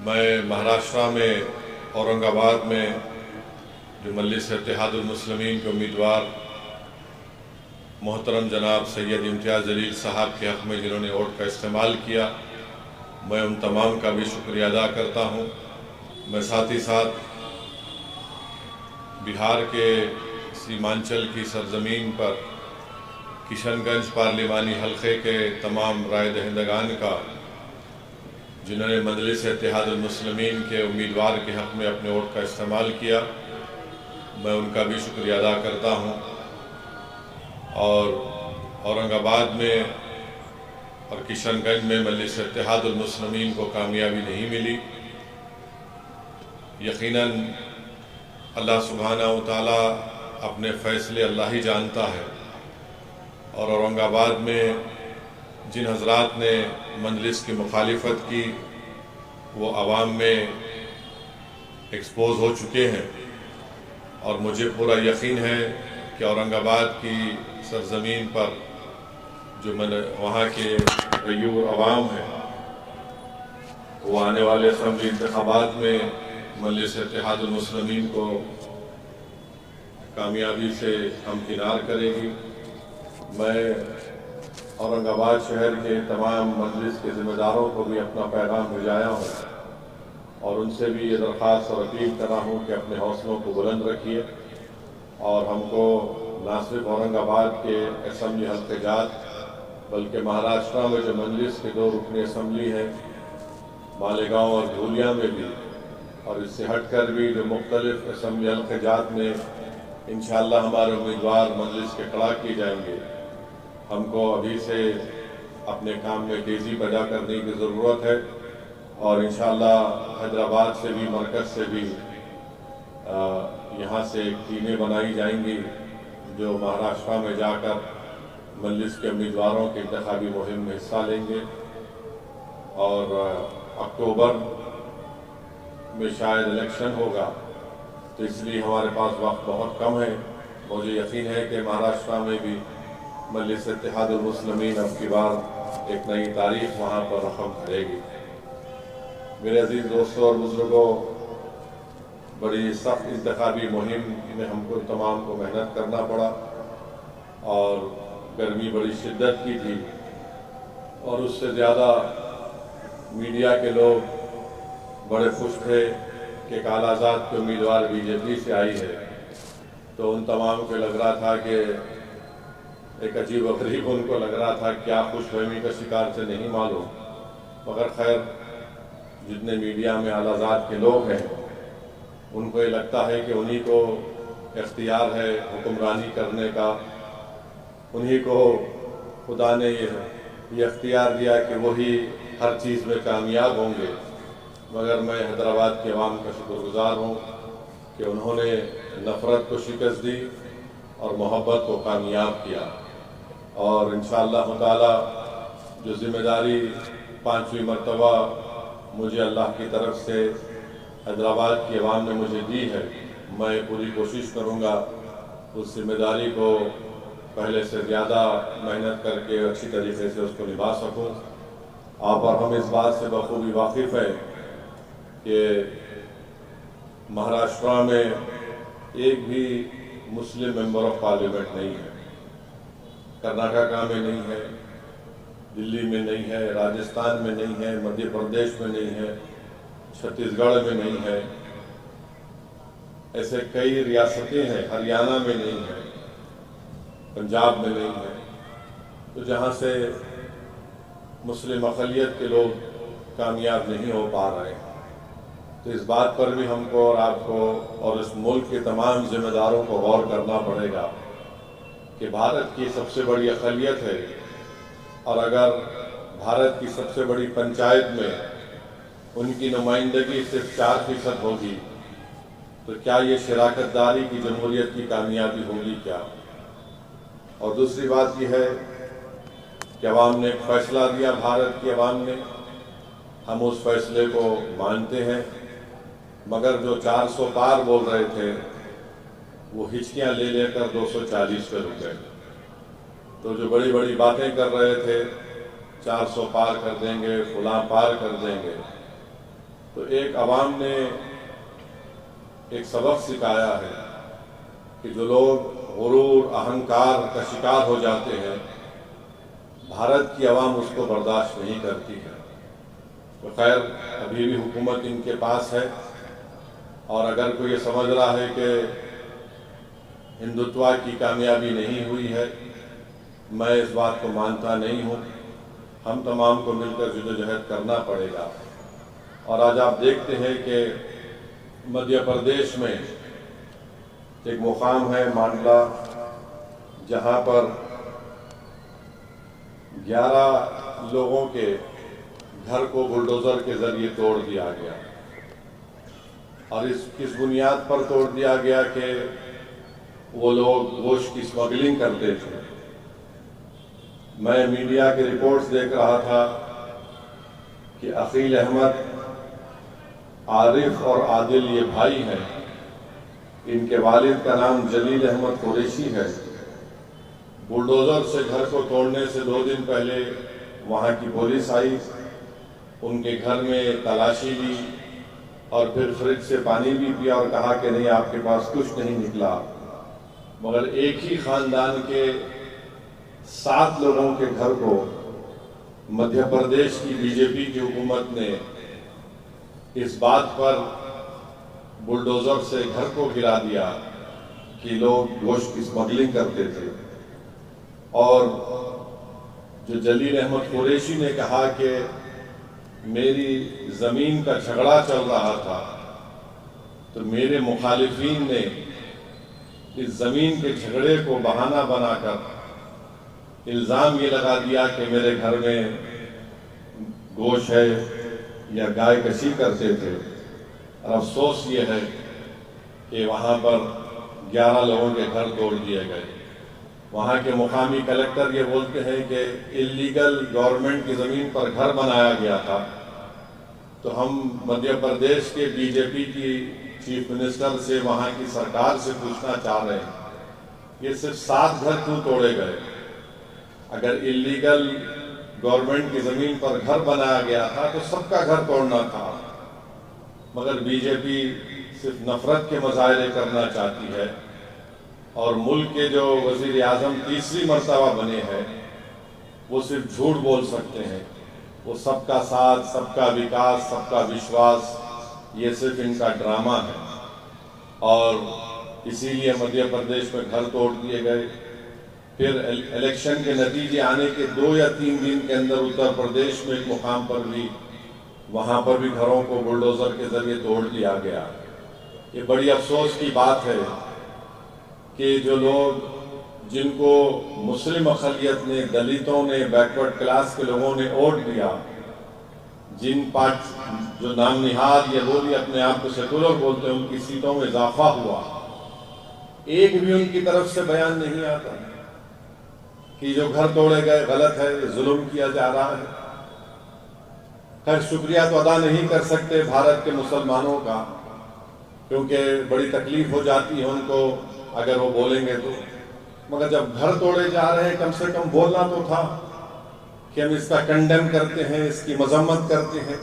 میں مہاراشٹرا میں اورنگ آباد میں جو مجلس اتحاد المسلمین کے امیدوار محترم جناب سید امتیاز جلیل صاحب کے حق میں جنہوں نے ووٹ کا استعمال کیا، میں ان تمام کا بھی شکریہ ادا کرتا ہوں۔ میں ساتھ ہی ساتھ بہار کے سیمانچل کی سرزمین پر کشن گنج پارلیمانی حلقے کے تمام رائے دہندگان کا جنہوں نے مجلس اتحاد المسلمین کے امیدوار کے حق میں اپنے ووٹ کا استعمال کیا، میں ان کا بھی شکریہ ادا کرتا ہوں۔ اور اورنگ آباد میں اور کشن گنج میں مجلس اتحاد المسلمین کو کامیابی نہیں ملی۔ یقیناً اللہ سبحانہ و تعالیٰ اپنے فیصلے اللہ ہی جانتا ہے، اور اورنگ آباد میں جن حضرات نے مجلس کی مخالفت کی وہ عوام میں ایکسپوز ہو چکے ہیں، اور مجھے پورا یقین ہے کہ اورنگ آباد کی سرزمین پر جو وہاں کے غیور عوام ہیں وہ آنے والے اسمبلی انتخابات میں مجلس اتحاد المسلمین کو کامیابی سے ہمکنار کرے گی۔ میں اورنگ آباد شہر کے تمام مجلس کے ذمہ داروں کو بھی اپنا پیغام بھیجایا ہوں، اور ان سے بھی یہ درخواست اور اپیل کر رہا ہوں کہ اپنے حوصلوں کو بلند رکھیے، اور ہم کو نہ صرف اورنگ آباد کے اسمبلی حلقے جات بلکہ مہاراشٹرا میں جو مجلس کے 2 رکن اسمبلی ہیں، مالیگاؤں اور دھولیا میں بھی، اور اس سے ہٹ کر بھی جو مختلف اسمبلی حلقے جات میں انشاءاللہ ہمارے امیدوار مجلس کے کھڑا کیے جائیں گے، ہم کو ابھی سے اپنے کام میں تیزی پیدا کرنے کی ضرورت ہے، اور انشاءاللہ حیدرآباد سے بھی مرکز سے بھی یہاں سے ٹیمیں بنائی جائیں گی جو مہاراشٹرا میں جا کر مجلس کے امیدواروں کے انتخابی مہم میں حصہ لیں گے، اور اکتوبر میں شاید الیکشن ہوگا، تو اس لیے ہمارے پاس وقت بہت کم ہے۔ مجھے یقین ہے کہ مہاراشٹرا میں بھی مجلس اتحاد المسلمین اب کی بار ایک نئی تاریخ وہاں پر رقم کرے گی۔ میرے عزیز دوستوں اور بزرگوں، بڑی سخت انتخابی مہم میں ہم کو تمام کو محنت کرنا پڑا، اور گرمی بڑی شدت کی تھی، اور اس سے زیادہ میڈیا کے لوگ بڑے خوش تھے کہ کالا آزاد کے امیدوار بی جے پی سے آئی ہے، تو ان تمام کو لگ رہا تھا کہ ایک عجیب و غریب ان کو لگ رہا تھا، کیا خوش فہمی کا شکار سے نہیں معلوم، مگر خیر جتنے میڈیا میں اعلی ذات کے لوگ ہیں ان کو یہ لگتا ہے کہ انہی کو اختیار ہے حکمرانی کرنے کا، انہی کو خدا نے یہ اختیار دیا کہ وہی ہر چیز میں کامیاب ہوں گے۔ مگر میں حیدرآباد کے عوام کا شکر گزار ہوں کہ انہوں نے نفرت کو شکست دی اور محبت کو کامیاب کیا، اور انشاءاللہ تعالی جو ذمہ داری 5ویں مرتبہ مجھے اللہ کی طرف سے حیدرآباد کی عوام نے مجھے دی ہے، میں پوری کوشش کروں گا اس ذمہ داری کو پہلے سے زیادہ محنت کر کے اچھی طریقے سے اس کو نبھا سکوں۔ آپ اور ہم اس بات سے بخوبی واقف ہیں کہ مہاراشٹرا میں ایک بھی مسلم ممبر آف پارلیمنٹ نہیں ہے، کرناٹکا میں نہیں ہے، دلی میں نہیں ہے، راجستھان میں نہیں ہے، مدھیہ پردیش میں نہیں ہے، چھتیس گڑھ میں نہیں ہے، ایسے کئی ریاستیں ہیں، ہریانہ میں نہیں ہے، پنجاب میں نہیں ہے، تو جہاں سے مسلم اقلیت کے لوگ کامیاب نہیں ہو پا رہے ہیں، تو اس بات پر بھی ہم کو اور آپ کو اور اس ملک کے تمام ذمہ داروں کو غور کرنا پڑے گا کہ بھارت کی سب سے بڑی اقلیت ہے، اور اگر بھارت کی سب سے بڑی پنچایت میں ان کی نمائندگی صرف 4% ہوگی، تو کیا یہ شراکت داری کی جمہوریت کی کامیابی ہوگی کیا؟ اور دوسری بات یہ ہے کہ عوام نے ایک فیصلہ دیا، بھارت کی عوام نے، ہم اس فیصلے کو مانتے ہیں، مگر جو 400 پار بول رہے تھے وہ ہچکیاں لے لے کر 240 پہ رک گئے، تو جو بڑی بڑی باتیں کر رہے تھے 400 پار کر دیں گے، فلاں پار کر دیں گے، تو ایک عوام نے ایک سبق سکھایا ہے کہ جو لوگ غرور اہنکار کا شکار ہو جاتے ہیں، بھارت کی عوام اس کو برداشت نہیں کرتی ہے۔ تو خیر ابھی بھی حکومت ان کے پاس ہے، اور اگر کوئی یہ سمجھ رہا ہے کہ ہندوتوا کی کامیابی نہیں ہوئی ہے، میں اس بات کو مانتا نہیں ہوں۔ ہم تمام کو مل کر جدوجہد کرنا پڑے گا۔ اور آج آپ دیکھتے ہیں کہ مدھیہ پردیش میں ایک مقام ہے مانڈلا، جہاں پر 11 لوگوں کے گھر کو بلڈوزر کے ذریعے توڑ دیا گیا، اور اس بنیاد پر توڑ دیا گیا کہ وہ لوگ گوشت کی اسمگلنگ کرتے تھے۔ میں میڈیا کے رپورٹس دیکھ رہا تھا کہ عقیل احمد، عارف اور عادل یہ بھائی ہیں، ان کے والد کا نام جلیل احمد قریشی ہے۔ بلڈوزر سے گھر کو توڑنے سے 2 دن پہلے وہاں کی پولیس آئی، ان کے گھر میں تلاشی لی، اور پھر فریج سے پانی بھی پیا اور کہا کہ نہیں، آپ کے پاس کچھ نہیں نکلا۔ مگر ایک ہی خاندان کے 7 لوگوں کے گھر کو مدھیہ پردیش کی بی جے پی کی حکومت نے اس بات پر بلڈوزر سے گھر کو گرا دیا کہ لوگ گوشت کی اسمگلنگ کرتے تھے۔ اور جو جلیل احمد قریشی نے کہا کہ میری زمین کا جھگڑا چل رہا تھا، تو میرے مخالفین نے اس زمین کے جھگڑے کو بہانہ بنا کر الزام یہ لگا دیا کہ میرے گھر میں گوشت ہے یا گائے کشی کرتے تھے۔ اور افسوس یہ ہے کہ وہاں پر 11 لوگوں کے گھر توڑ دیے گئے۔ وہاں کے مقامی کلیکٹر یہ بولتے ہیں کہ اللیگل گورنمنٹ کی زمین پر گھر بنایا گیا تھا۔ تو ہم مدھیہ پردیش کے بی جے پی کی چیف منسٹر سے، وہاں کی سرکار سے پوچھنا چاہ رہے ہیں، یہ صرف 7 گھر کیوں توڑے گئے؟ اگر اللیگل گورنمنٹ کی زمین پر گھر بنایا گیا تھا تو سب کا گھر توڑنا تھا۔ مگر بی جے پی صرف نفرت کے مظاہرے کرنا چاہتی ہے، اور ملک کے جو وزیر اعظم تیسری مرتبہ بنے ہیں، وہ صرف جھوٹ بول سکتے ہیں۔ وہ سب کا ساتھ، سب کا وکاس، سب کا وشواس، یہ صرف ان کا ڈرامہ ہے۔ اور اسی لیے مدھیہ پردیش میں گھر توڑ دیے گئے۔ پھر الیکشن کے نتیجے آنے کے 2 یا 3 دن کے اندر اتر پردیش میں ایک مقام پر بھی، وہاں پر بھی گھروں کو بلڈوزر کے ذریعے توڑ دیا گیا۔ یہ بڑی افسوس کی بات ہے کہ جو لوگ، جن کو مسلم اقلیت نے، دلتوں نے، بیکورڈ کلاس کے لوگوں نے ووٹ دیا، جو نام نہاد یا وہ بھی اپنے آپ کو سیکولر بولتے ہیں، ان کی سیٹوں میں اضافہ ہوا، ایک بھی ان کی طرف سے بیان نہیں آتا کہ جو گھر توڑے گئے غلط ہے، ظلم کیا جا رہا ہے۔ خیر، شکریہ تو ادا نہیں کر سکتے بھارت کے مسلمانوں کا، کیونکہ بڑی تکلیف ہو جاتی ہے ان کو اگر وہ بولیں گے تو۔ مگر جب گھر توڑے جا رہے ہیں، کم سے کم بولنا تو تھا کہ ہم اس کا کنڈیم کرتے ہیں، اس کی مذمت کرتے ہیں۔